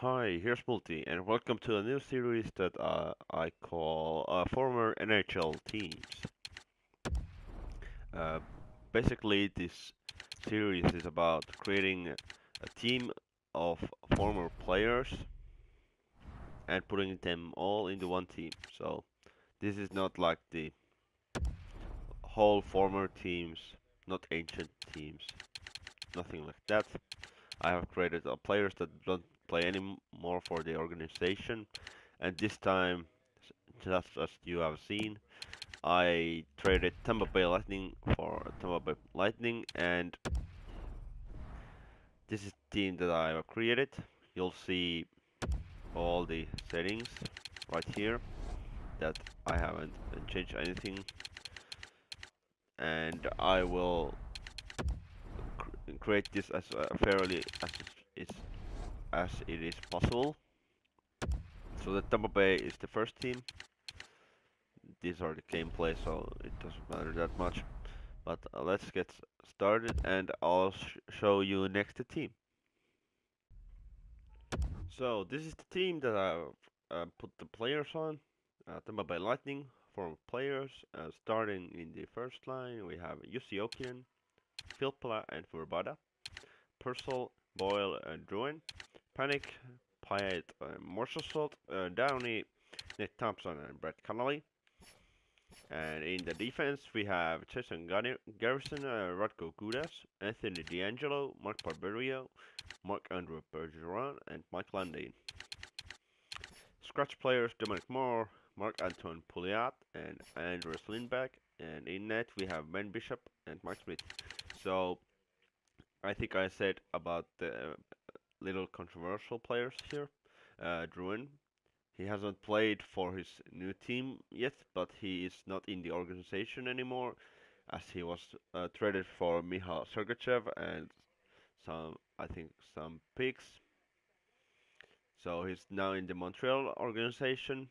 Hi, here's Multi, and welcome to a new series that I call Former NHL Teams. Uh, Basically, this series is about creating a team of former players and putting them all into one team. So, this is not like the whole former teams, not ancient teams, nothing like that. I have created players that don't play anymore for the organization, and this time, just as you have seen, I traded Tampa Bay Lightning for Tampa Bay Lightning, and this is the team that I have created. You'll see all the settings right here that I haven't changed anything, and I will create this as fairly as it is possible. So the Tampa Bay is the first team. These are the gameplay, so it doesn't matter that much. But let's get started, and I'll show you next the team. So this is the team that I've put the players on. Tampa Bay Lightning, former players. Starting in the first line, we have Jussi Jokinen, Filppula, and Verbata. Purcell, Boyle, and Drouin. Panic, Pyatt, Morsosult, Downey, Nick Thompson, and Brett Connolly. And in the defense, we have Jason Garrison, Radko Gudas, Anthony D'Angelo, Mark Barberio, Marc-Andre Bergeron, and Mike Landine. Scratch players Dominic Moore, Marc-Antoine Pouliot, and Andreas Lindback. And in net, we have Ben Bishop and Mike Smith. So I think I said about the little controversial players here. Druin, he hasn't played for his new team yet, but he is not in the organization anymore, as he was traded for Mihail Sergachev and I think, some picks. So he's now in the Montreal organization,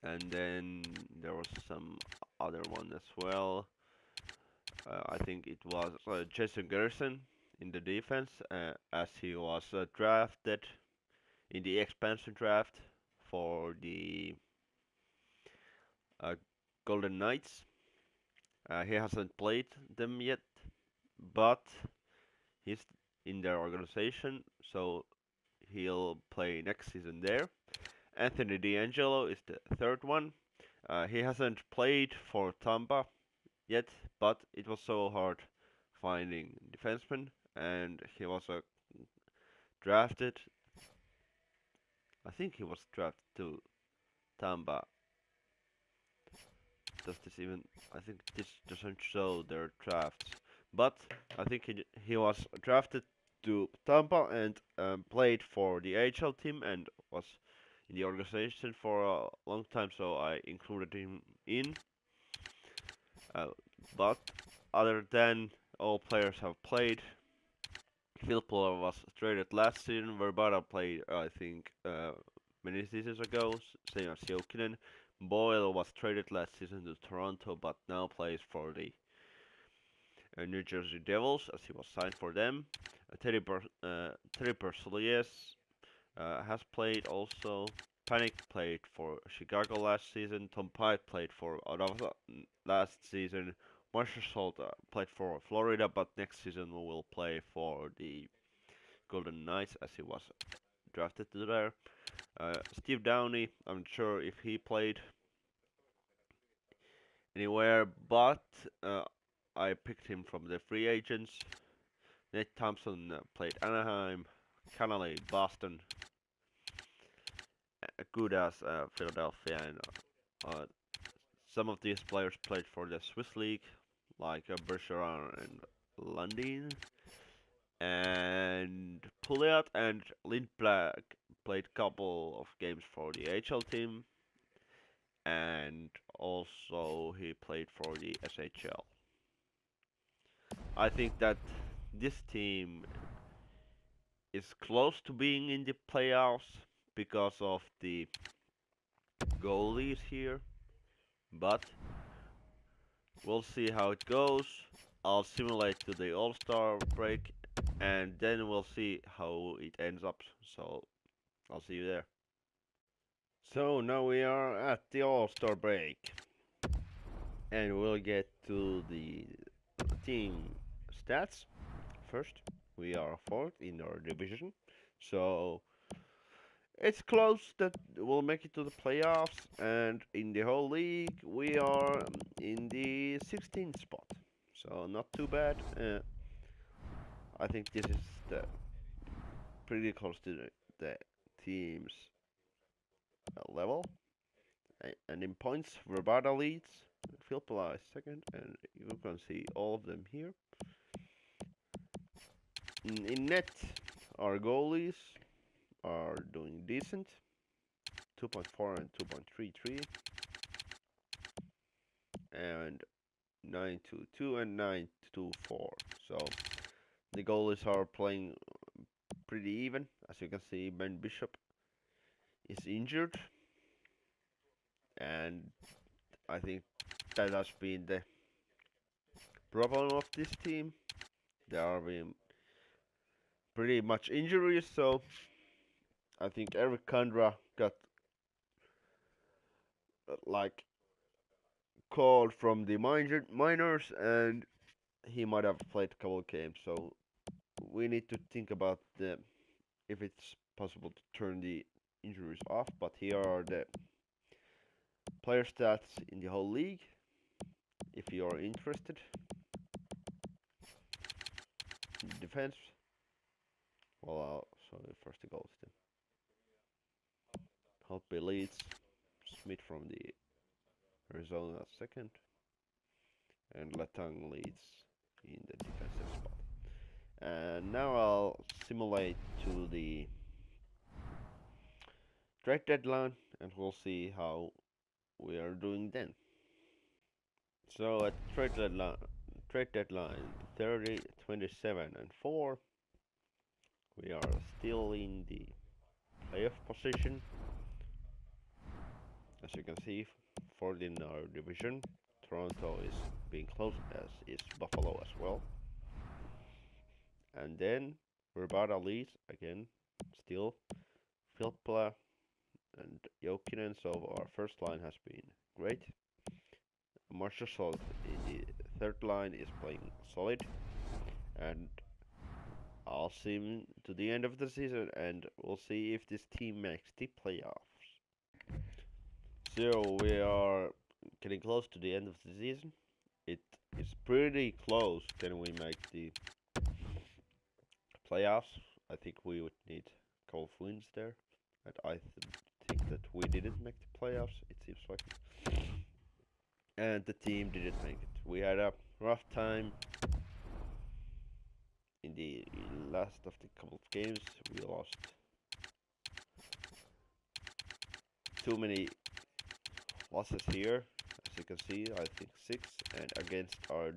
and then there was some other one as well. I think it was Jason Garrison in the defense, as he was drafted in the expansion draft for the uh, Golden Knights. He hasn't played them yet, but he's in their organization, so he'll play next season there. Anthony D'Angelo is the third one. He hasn't played for Tampa yet, but it was so hard finding defensemen, and he was drafted. I think he was drafted to Tampa. Does this even? I think this doesn't show their drafts, but I think he was drafted to Tampa and played for the AHL team and was in the organization for a long time, so I included him in. Uh, but other than all players have played, Filppula was traded last season. Verbata played, I think, many seasons ago, same as Jokinen. Boyle was traded last season to Toronto, but now plays for the New Jersey Devils, as he was signed for them. Teddy Bersollies has played also. Panic played for Chicago last season. Tom Pyatt played for Ottawa last season. Marshall Salt played for Florida, but next season will play for the Golden Knights, as he was drafted to there. Steve Downey, I'm not sure if he played anywhere, but I picked him from the free agents. Nate Thompson played Anaheim, Connolly Boston, good as Philadelphia, and uh, some of these players played for the Swiss League, like Bergeron and Lundin, and Pouliot and Lindblad played a couple of games for the HL team, and also he played for the SHL. I think that this team is close to being in the playoffs because of the goalies here, but we'll see how it goes. I'll simulate to the AllStar Break and then we'll see how it ends up. So I'll see you there. So now we are at the AllStar Break, and we'll get to the team stats first. We are fourth in our division, so it's close that we'll make it to the playoffs. And in the whole league, we are in the 16th spot, so not too bad. I think this is the pretty close to the team's level. And in points, Verbata leads, Filppula is second, and you can see all of them here. In net, our goalies are doing decent, 2.4 and 2.33, and 922 and 924. So the goalies are playing pretty even. As you can see, Ben Bishop is injured, and I think that has been the problem of this team. There are been pretty much injuries, so I think Eric Kandra got like called from the minors, and he might have played a couple of games. So we need to think about if it's possible to turn the injuries off. But here are the player stats in the whole league, if you are interested. Defense, well, sorry, first the goals then. Holtby leads, Smith from the Arizona second, and Letang leads in the defensive spot. And now I'll simulate to the trade deadline, and we'll see how we are doing then. So at trade deadline 30, 27, and 4, we are still in the playoff position. As you can see, fourth in our division. Toronto is being close, as is Buffalo as well. And then Verbata leads again, still Filppula and Jokinen, so our first line has been great. Marshall Salt in the third line is playing solid, and I'll see him to the end of the season, and we'll see if this team makes the playoffs. So we are getting close to the end of the season. It is pretty close. Can we make the playoffs? I think we would need a couple of wins there, and I think that we didn't make the playoffs. It seems like it. And the team didn't make it. We had a rough time in the last of the couple of games. We lost too many losses here, as you can see. I think 6, and against our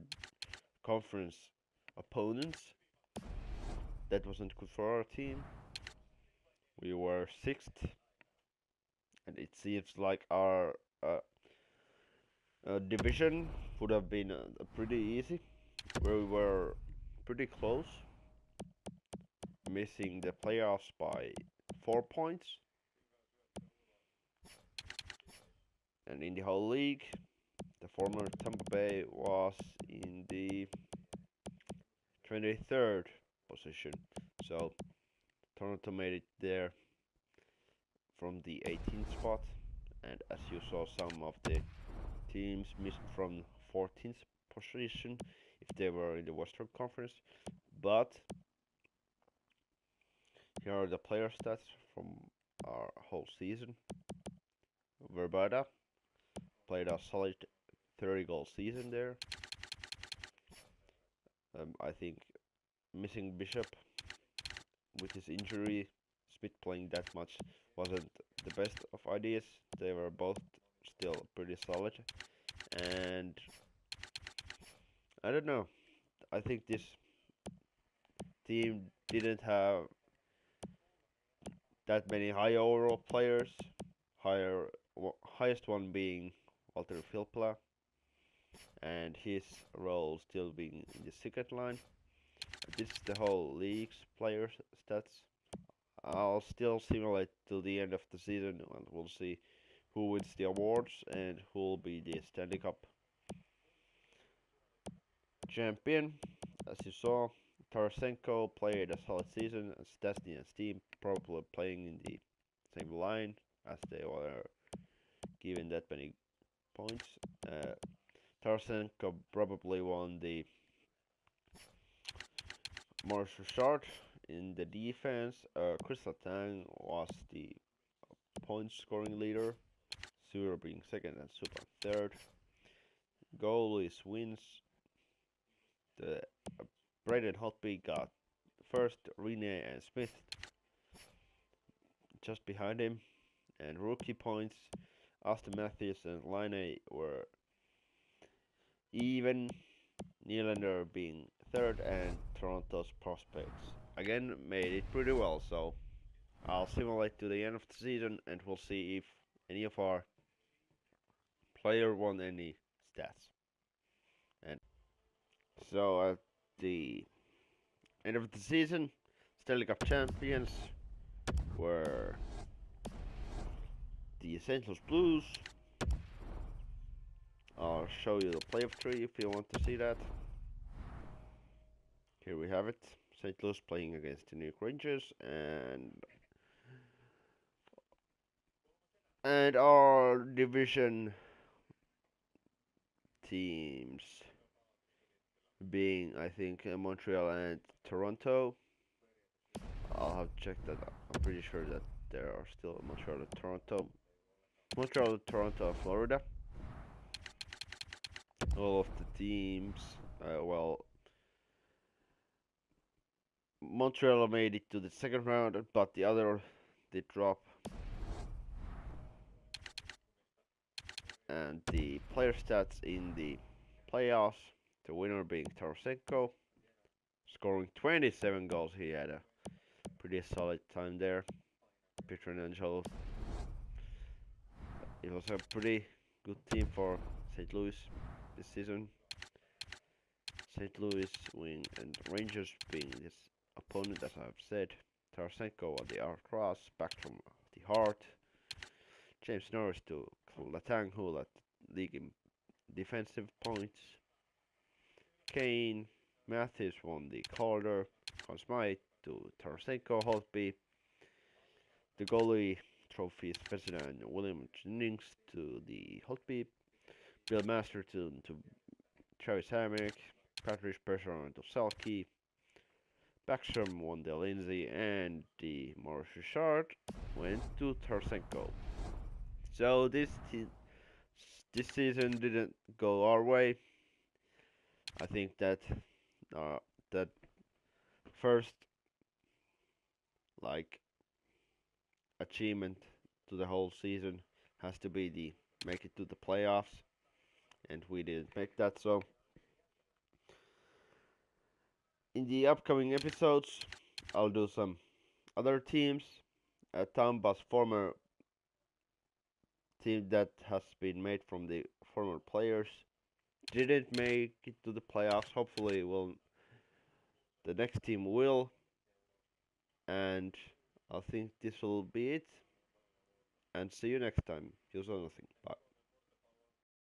conference opponents, that wasn't good for our team. We were 6th, and it seems like our division would have been pretty easy. We were pretty close, missing the playoffs by 4 points. And in the whole league, the former Tampa Bay was in the 23rd position. So Toronto made it there from the 18th spot. And as you saw, some of the teams missed from 14th position if they were in the Western Conference. But here are the player stats from our whole season. Verbata played a solid 30-goal season there. I think missing Bishop with his injury, Smith playing that much wasn't the best of ideas. They were both still pretty solid, and I don't know. I think this team didn't have that many high overall players. Highest one being Walter Filppula, and his role still being in the second line. This is the whole league's player stats. I'll still simulate till the end of the season, and we'll see who wins the awards and who will be the Stanley Cup champion. As you saw, Tarasenko played a solid season, as Stastny and Steam probably playing in the same line as they were given that many points. Uh, Tarasenko probably won the most shot in the defense. Chris Letang was the point scoring leader, Zero being second and Super third. Goalies wins. The Braden Holtby got first, Rene and Smith just behind him. And rookie points, Austin Matthews and Laine were even, Nylander being third, and Toronto's prospects again made it pretty well. So I'll simulate to the end of the season and we'll see if any of our player won any stats. And so at the end of the season, Stanley Cup champions were the St. Louis Blues. I'll show you the playoff tree if you want to see that. Here we have it. St. Louis playing against the New York Rangers, and our division teams being, I think, Montreal and Toronto. I'll have to check that out. I'm pretty sure that there are still Montreal and Toronto. Montreal, Toronto, Florida. All of the teams, well, Montreal made it to the second round, but the other did drop. And the player stats in the playoffs, the winner being Tarasenko, scoring 27 goals. He had a pretty solid time there. Pietrangelo. It was a pretty good team for St. Louis this season. St. Louis win and Rangers being this opponent, as I've said. Tarasenko on the R cross, back from the heart. James Norris to Letang, who led league in defensive points. Kane, Matthews won the Calder. Conn Smythe to Tarasenko, Holtby. The goalie trophies, President and William Jennings to the Holtby. Bill Masterton to Travis Hammock. Patrice Bergeron to Selke. Backstrom won the Lindsay, and the Maurice Richard went to Tarasenko. So this season didn't go our way. I think that that first like achievement to the whole season has to be the make it to the playoffs, and we didn't make that. So in the upcoming episodes, I'll do some other teams. Tampa's former team that has been made from the former players didn't make it to the playoffs. Hopefully, the next team will. And I think this will be it. And see you next time. Use nothing. Bye.